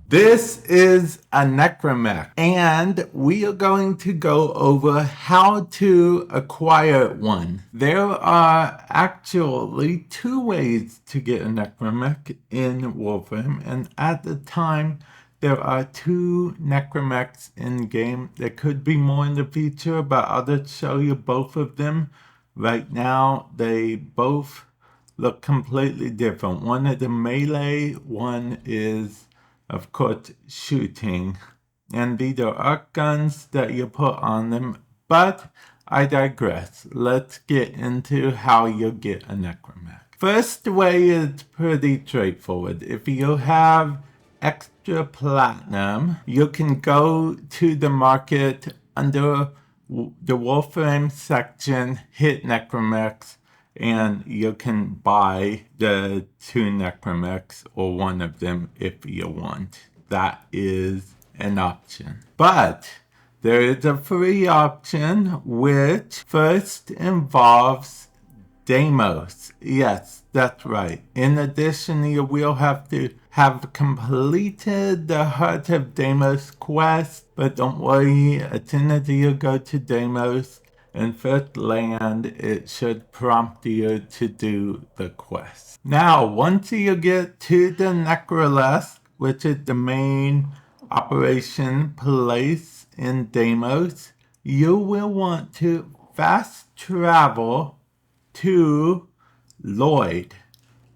This is a Necramech, and we are going to go over how to acquire one. There are actually two ways to get a Necramech in Warframe, and at the time, there are two Necramechs in game. There could be more in the future, but I'll just show you both of them. Right now, they both look completely different. One is a melee, one is, of course, shooting. And these are arc guns that you put on them. But I digress. Let's get into how you get a Necramech. First way is pretty straightforward. If you have extra platinum, you can go to the market under the Warframe section, hit Necramechs, and you can buy the two Necramechs or one of them if you want. That is an option. But there is a free option which first involves Deimos. Yes, that's right. In addition, you will have to have completed the Heart of Deimos quest, but don't worry, as soon as you go to Deimos and first land, it should prompt you to do the quest. Now, once you get to the Necrolesc, which is the main operation place in Deimos, you will want to fast travel to Lloyd.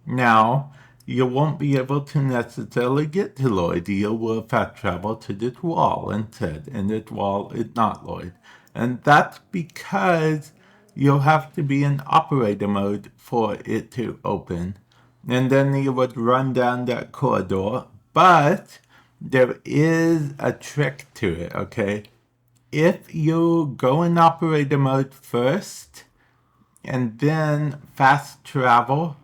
Now, you won't be able to necessarily get to Lloyd. You will fast travel to this wall instead, and this wall is not Lloyd. And that's because you'll have to be in operator mode for it to open. And then you would run down that corridor. But there is a trick to it, okay? If you go in operator mode first and then fast travel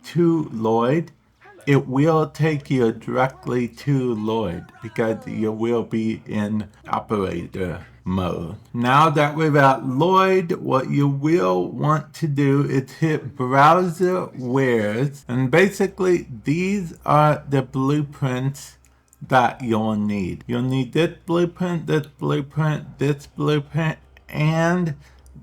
to Lloyd, it will take you directly to Lloyd because you will be in operator mode. Now that we're at Lloyd, what you will want to do is hit browser wares, and basically these are the blueprints that you'll need. You'll need this blueprint, this blueprint, this blueprint, and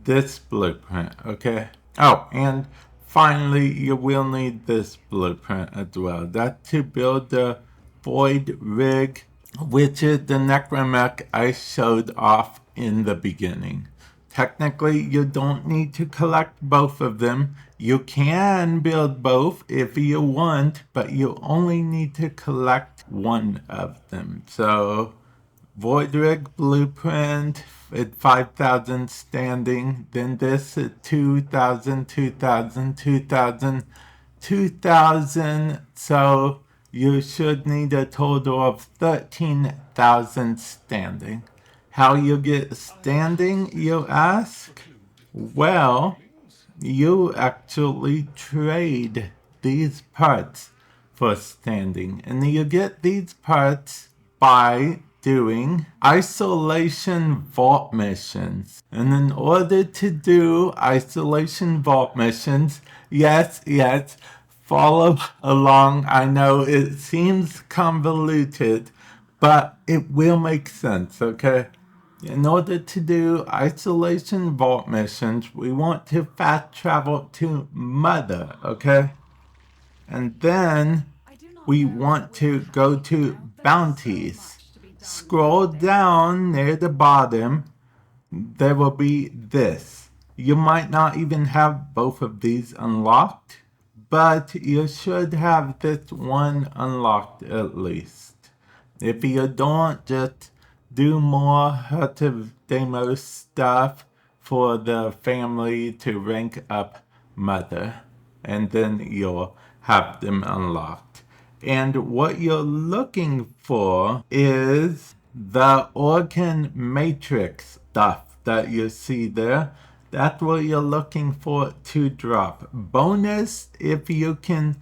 this blueprint, okay? Oh, and finally, you will need this blueprint as well. That's to build the Void Rig, which is the Necramech I showed off in the beginning. Technically, you don't need to collect both of them. You can build both if you want, but you only need to collect one of them. So, Void Rig Blueprint at 5,000 standing. Then this at 2,000, 2,000, 2,000, 2,000. So you should need a total of 13,000 standing. How you get standing, you ask? Well, you actually trade these parts for standing. And you get these parts by doing isolation vault missions. And in order to do isolation vault missions, yes, follow along. I know it seems convoluted, but it will make sense, okay? In order to do isolation vault missions, we want to fast travel to Mother, okay? And then we want to go to bounties. Scroll down near the bottom, there will be this. You might not even have both of these unlocked, but you should have this one unlocked at least. If you don't, just do more Heart of Deimos stuff for the family to rank up Mother, and then you'll have them unlocked. And what you're looking for is the organ matrix stuff that you see there. That's what you're looking for to drop. Bonus if you can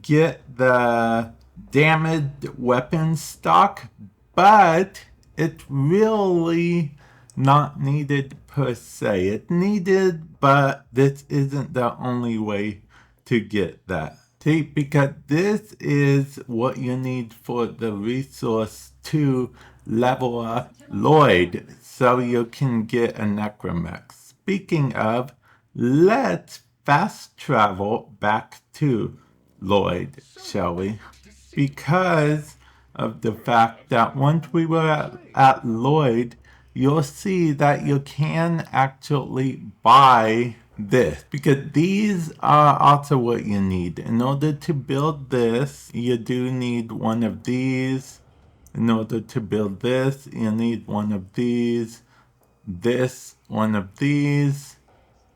get the damaged weapon stock, but it's really not needed per se. It's needed, but this isn't the only way to get that. See, because this is what you need for the resource to level up Lloyd so you can get a Necramech. Speaking of, let's fast travel back to Lloyd, shall we? Because of the fact that once we were at Lloyd, you'll see that you can actually buy this, because these are also what you need. In order to build this, you do need one of these. In order to build this, you need one of these, this, one of these,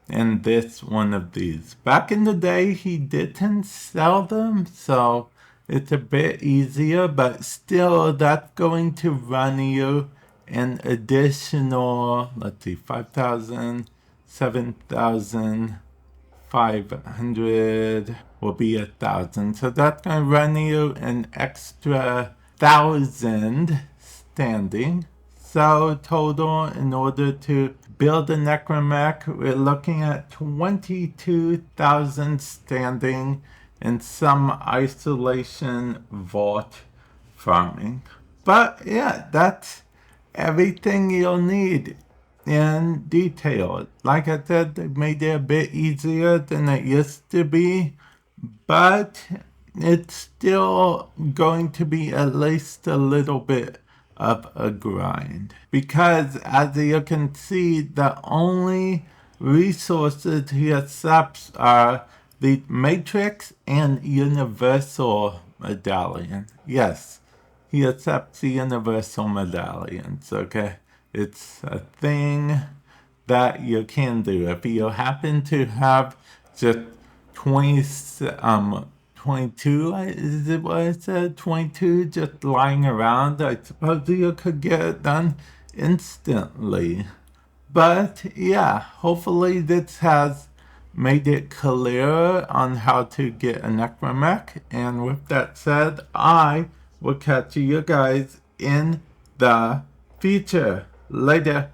and this one of these. Back in the day, he didn't sell them, so it's a bit easier, but still that's going to run you an additional, let's see, 5,000, 7,500 will be 1,000. So that's going to run you an extra 1,000 standing. So total, in order to build a Necramech, we're looking at 22,000 standing and some isolation vault farming. But yeah, that's everything you'll need in detail. Like I said, they made it a bit easier than it used to be, but it's still going to be at least a little bit of a grind. Because as you can see, the only resources he accepts are the Matrix and Universal Medallion. Yes, he accepts the Universal Medallions, okay? It's a thing that you can do. If you happen to have just 22, is it what I said? 22 just lying around, I suppose you could get it done instantly. But yeah, hopefully this has made it clearer on how to get a Necramech. And with that said, I will catch you guys in the future. Later.